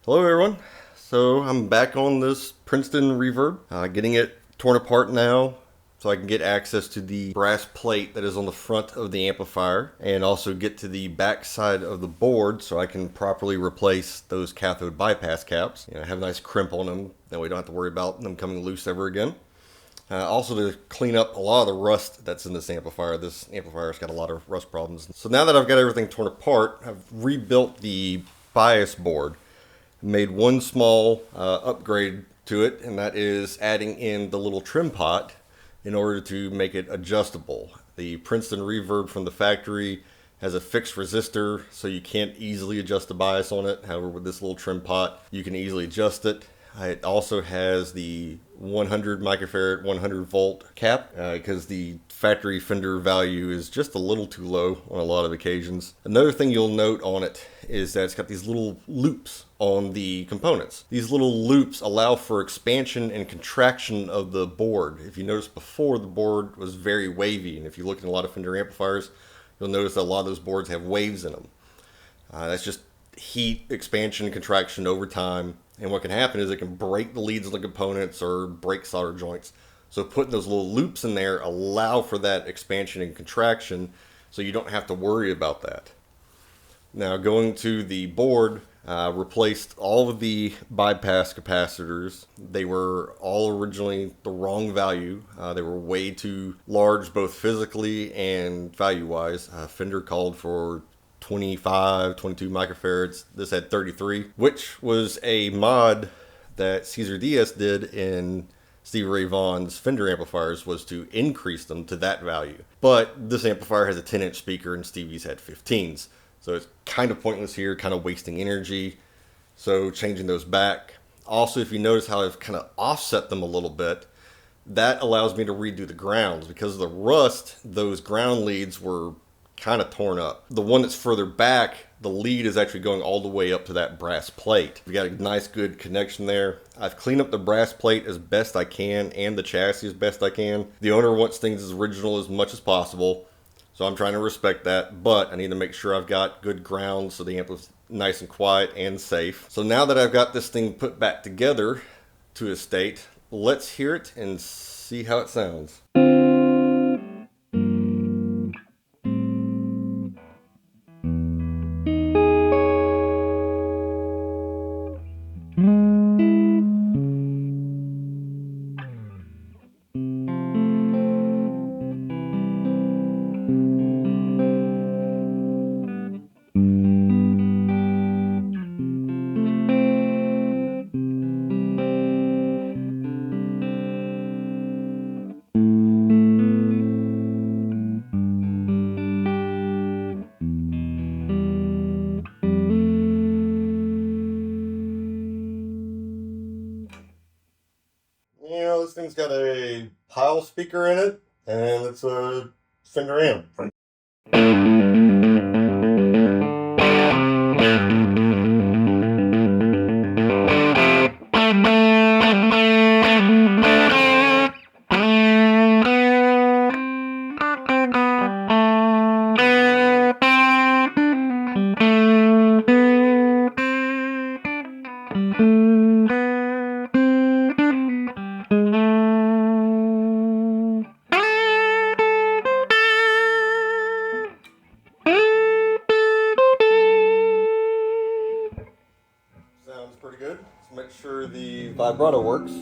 Hello everyone. So I'm back on this Princeton Reverb, getting it torn apart now so I can get access to the brass plate that is on the front of the amplifier and also get to the back side of the board so I can properly replace those cathode bypass caps. Have a nice crimp on them, that way we don't have to worry about them coming loose ever again. Also to clean up a lot of the rust that's in this amplifier. This amplifier's got a lot of rust problems. So now that I've got everything torn apart, I've rebuilt the bias board. Made one small upgrade to it, and that is adding in the little trim pot in order to make it adjustable. The Princeton Reverb from the factory has a fixed resistor, so you can't easily adjust the bias on it. However, with this little trim pot, you can easily adjust it. It also has the 100 microfarad, 100 volt cap because the factory Fender value is just a little too low on a lot of occasions. Another thing you'll note on it is that it's got these little loops on the components. These little loops allow for expansion and contraction of the board. If you notice before, the board was very wavy, and if you look at a lot of Fender amplifiers, you'll notice that a lot of those boards have waves in them. That's just heat, expansion, contraction over time. And what can happen is it can break the leads of the components or break solder joints. So putting those little loops in there allow for that expansion and contraction so you don't have to worry about that. Now going to the board, replaced all of the bypass capacitors. They were all originally the wrong value. They were way too large both physically and value-wise. Fender called for 25, 22 microfarads. This had 33, which was a mod that Cesar Diaz did in Stevie Ray Vaughan's Fender amplifiers, was to increase them to that value. But this amplifier has a 10-inch speaker and Stevie's had 15s. So it's kind of pointless here, kind of wasting energy. So changing those back. Also, if you notice how I've kind of offset them a little bit, that allows me to redo the grounds. Because of the rust, those ground leads were kind of torn up. The one that's further back, the lead is actually going all the way up to that brass plate. We got a nice good connection there. I've cleaned up the brass plate as best I can and the chassis as best I can. The owner wants things as original as much as possible, so I'm trying to respect that, but I need to make sure I've got good ground so the amp is nice and quiet and safe. So now that I've got this thing put back together to a state, let's hear it and see how it sounds. This thing's got a pile speaker in it, and it's a Fender amp. Sounds pretty good. Let's make sure the vibrato works.